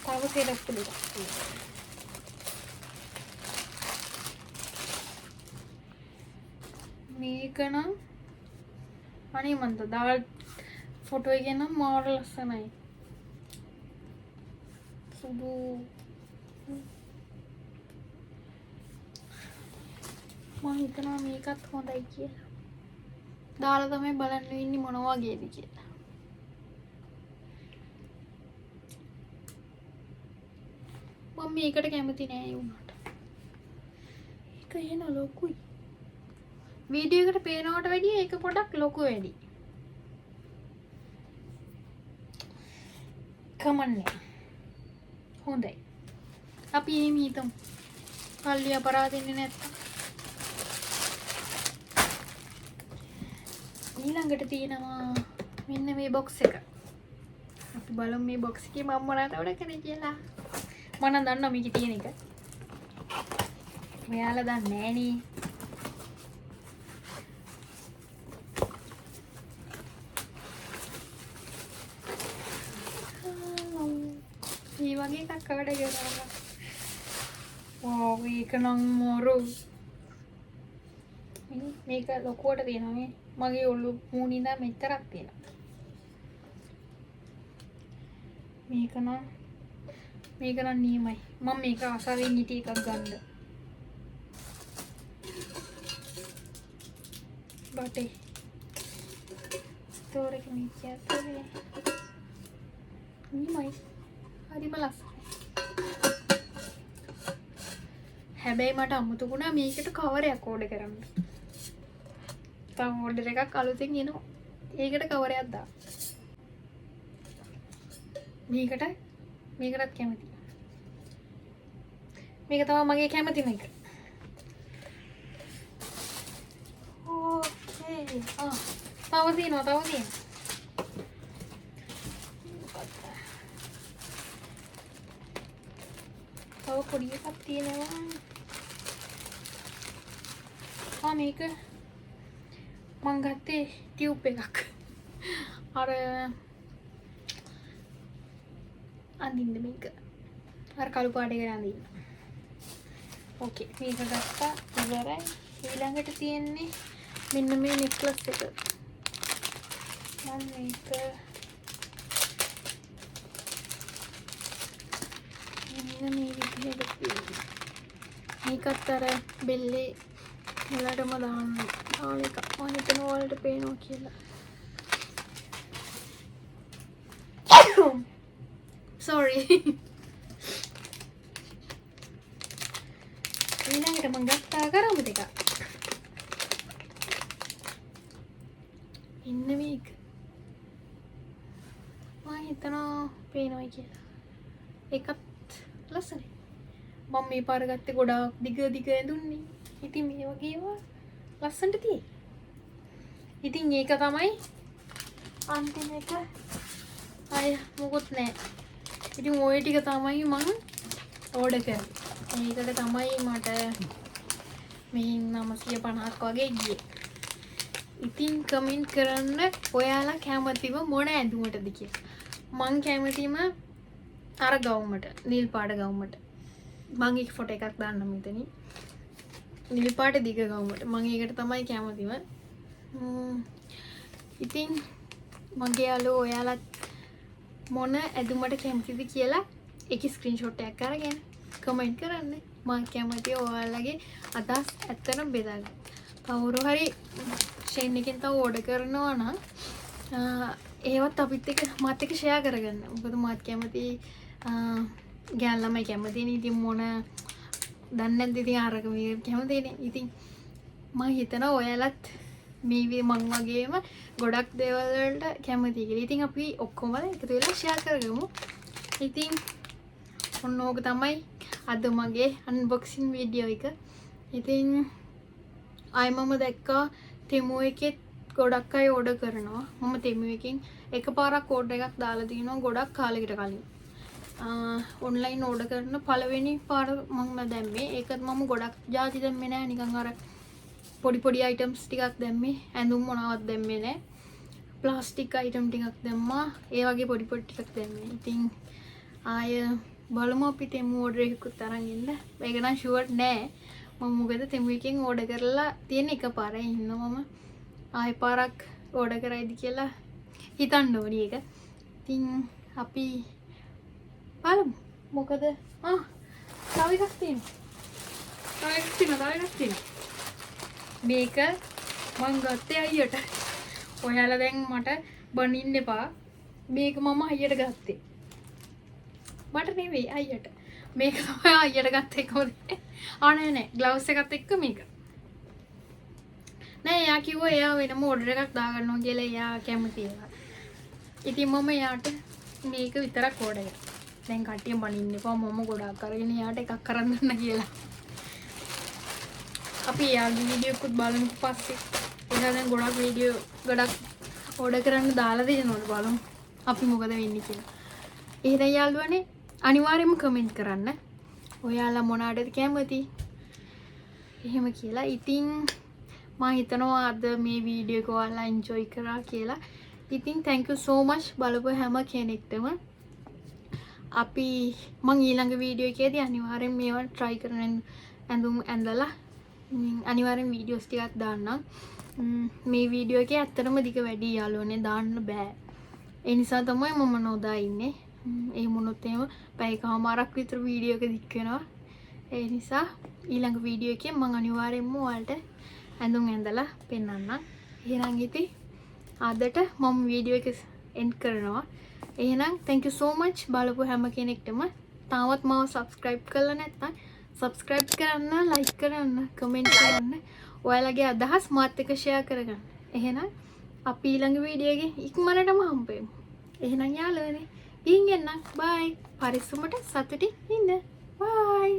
තව සෙලක් දෙකක්. මේක නම් අනේ මන්ද දාල් ෆොටෝ එකේ නම් මාර ලස්සනයි. සුදු මම හිතනවා මේකත් හොඳයි කියලා. දාලා තමයි බලන්න ඉන්නේ මොන වගේද කියලා. මම මේකට කැමති නෑ ඒ වුණාට. ඒක එන ලොකුයි. වීඩියෝ එකට පේනවට වැඩිය ඒක පොඩක් ලොකු වැඩි. කමන්නේ. හොඳයි. අපි එහෙම හිතමු. පල්ලි අපරාධෙන්නේ නැත්තම්. ඊළඟට තියෙනවා මෙන්න මේ බොක්ස් එක. අපි බලමු මේ බොක්ස් එකේ මම මොනවද ඕඩර් කරේ කියලා. මම නම් දන්නවා මේකේ තියෙන එක. ඔයාලා දන්නේ නෑනේ. මේ වගේ එකක් ඕඩර් කරනවා. වෝව් ඒක නම් මොරු. මේක ලොකුවට තියෙනවා මේ. මගේ ඔළුව මූණේ ඉඳන් මෙච්චරක් තියෙනවා. මේක නම් නියමයි. මම මේක ආසාවෙන් හිටිය එකක් ගන්න. බටේ. ස්ටෝර් එකේ මේක ඇතුලේ. නියමයි. හරිම ලස්සනයි. හැබැයි මට අමුතු වුණා මේකට කවරයක් ඕඩර් කරන්න. තව ඕඩර් එකක් අලුතෙන් එනවා. ඒකට කවරයක් දාන්න. මේකටත් කැමතියි. මේක තමයි මගේ කැමතිම එක. ඕකේ. තව තියෙනවා. පොඩි එකක් තියෙනවා. මේක මං ගත්තේ ටියුබ් එකක්. අර අඳින්න මේක. අර කළු පාට එක අඳින්න. ඕකේ මේක ගත්තා ඉවරයි. ඊළඟට තියෙන්නේ මෙන්න මේ නෙක්ලස් එක. මම මේක මෙන්න මේ විදිහට තියෙනවා. මේකත් අර බෙල්ලේ මුලටම දාන්න එක. මම හිතනවා ඔයාලට පේනවා කියලා. sorry. ඊළඟට මම ගත්තා කරමු දෙක. ඉන්න මේක. මම හිතනවා පේනවා කියලා. එකත් ලස්සනයි. මම මේ පාර ගත්තේ ගොඩාක් දිග ඇඳුන්නේ. ඉතින් මේ වගේ ඒවා ලස්සනට තියෙයි. ඉතින් ඒක තමයි අන්තිම එක. අය මොකුත් නැහැ. ඉතින් ওই ටික තමයි මම ඕඩර් කරේ. මේකට තමයි මට මේ 950ක් වගේ ගියේ. ඉතින් කමෙන්ට් කරන්න ඔයාලා කැමතිව මොන ඇඳුමටද කියලා. මං කැමතිම අර ගවුමට, නිල් පාට ගවුමට. මං ඒක ෆොටෝ එකක් දාන්නම් මෙතනින්. නිල් පාට දිග ගවුමට. මං ඒකට තමයි කැමතිම. ඉතින් මගේ යාළුවෝ ඔයාලා මොන ඇඳුමට කැමතිද කියලා ඒකේ ස්ක්‍රීන්ෂොට් එකක් අරගෙන කමෙන්ට් කරන්න. මම කැමතියි ඔයාලගේ අදහස් ඇත්තටම බෙදන්න. කවුරු හරි ෂෙන් එකෙන් තව ඕඩර් කරනවා නම් ඒවත් අපිත් එක්ක මාත් එක්ක ෂෙයා කරගන්න. මොකද මාත් කැමතියි ගෑන් ළමයි කැමතිනේ. ඉතින් මොන දන්නේ නැද්ද ඉතින් අරක මේ කැමතිනේ. ඉතින් මම හිතනවා ඔයාලත් මේ මං වගේම ගොඩක් දේවල් වලට කැමතියි කියලා. ඉතින් අපි ඔක්කොම එකතු වෙලා ෂෙයා කරගමු. ඉතින් ඔන්න ඕක තමයි අද මගේ අන්බොක්සින් වීඩියෝ එක. ඉතින් මම දැක්කා තෙමු එකෙත් ගොඩක් අය ඕඩර් කරනවා. මම තෙමු එකෙන් එකපාරක් ඕඩර් එකක් දාලා තිනවා ගොඩක් කාලෙකට කලින්. ඔන්ලයින් ඕඩර් කරන පළවෙනි පාර මම දැම්මේ. ඒකත් මම ගොඩක් ජාති දැම්මේ නෑ. නිකන් අර පොඩි අයිටම්ස් ටිකක් දැම්මේ. ඇඳුම් මොනවත් දැම්මේ නෑ. ප්ලාස්ටික් අයිටම් ටිකක් දැම්මා. ඒ වගේ පොඩි ටිකක් දැම්මේ. ඉතින් ආය බලමු අපි තෙමු ඕඩර් එකකුත් අරන් ඉන්න. මේක නම් ෂුවර් නෑ. මම මොකද තෙමු එකෙන් ඕඩර් කරලා තියෙන එකපාරයි ඉන්නවා මම. ආය පාරක් ඕඩර් කරයිද කියලා හිතන්න ඕනි ඒක. ඉතින් අපි බලමු. මොකද තව එකක් තියෙනවා. මේක මං ගත්තේ අයියට. ඔයාලා දැන් මට බනින්න එපා. මේක මම අයියට ගත්තේ. මට නෙවෙයි අයියට. මේක තමයි අයියට ගත්තේ කොහොමද? නෑ ග්ලව්ස් එකත් එක්ක මේක. නෑ එයා කිව්වා එයා වෙනම ඕඩර් එකක් දාගන්නවා කියලා. එයා කැමති ඒවා. ඉතින් මම එයාට මේක විතරක් ඕඩර් කරා. දැන් කට්ටිය බනින්න එපා මම ගොඩක් අරගෙන එයාට එකක් කරන් දෙන්න කියලා. අපි එයාගේ වීඩියෝ එකත් බලමු පස්සේ. එයා දැන් ගොඩක් ඕඩර් කරන්න දාලා දෙනවලු බලමු. අපි මොකද වෙන්නේ කියලා. එහෙනම් යාළුවනේ අනිවාර්යයෙන්ම කමෙන්ට් කරන්න. ඔයාලා මොනවටද කැමති? එහෙම කියලා. ඉතින් මම හිතනවා අද මේ වීඩියෝ එක ඔයාලා එන්ජොයි කරා කියලා. ඉතින් thank you so much බලපු හැම කෙනෙක්ටම. අපි මම ඊළඟ වීඩියෝ එකේදී අනිවාර්යෙන් මේවා try කරන ඇඳුම් ඇඳලා අනිවාර්යෙන් වීඩියෝස් ටිකක් දාන්නම්. මේ වීඩියෝ එකේ ඇත්තටම දිග වැඩි යාළුවනේ දාන්න බෑ. ඒ නිසා තමයි මම නොදා ඉන්නේ. ඒ මොනොත් එහෙම පැයකමාරක් විතර වීඩියෝ එක දික් වෙනවා. ඒ නිසා ඊළඟ වීඩියෝ එකේ මම අනිවාර්යෙන්ම ඔයාලට ඇඳුම් ඇඳලා පෙන්නන්නම්. එහෙනම් ඉතින් අදට මම වීඩියෝ එක එන්ඩ් කරනවා. එහෙනම් thank you so much බලපු හැම කෙනෙක්ටම. තාමත් මාව subscribe කරලා නැත්නම් subscribe කරන්න, like කරන්න, comment කරන්න. ඔයාලගේ අදහස් මාත් එක්ක share කරගන්න. එහෙනම් අපි ඊළඟ වීඩියෝ එකේ ඉක්මනටම හම්බෙමු. එහෙනම් යාළුවනේ ගිහින් එන්න. bye. පරිස්සමට සතුටින් ඉන්න. bye.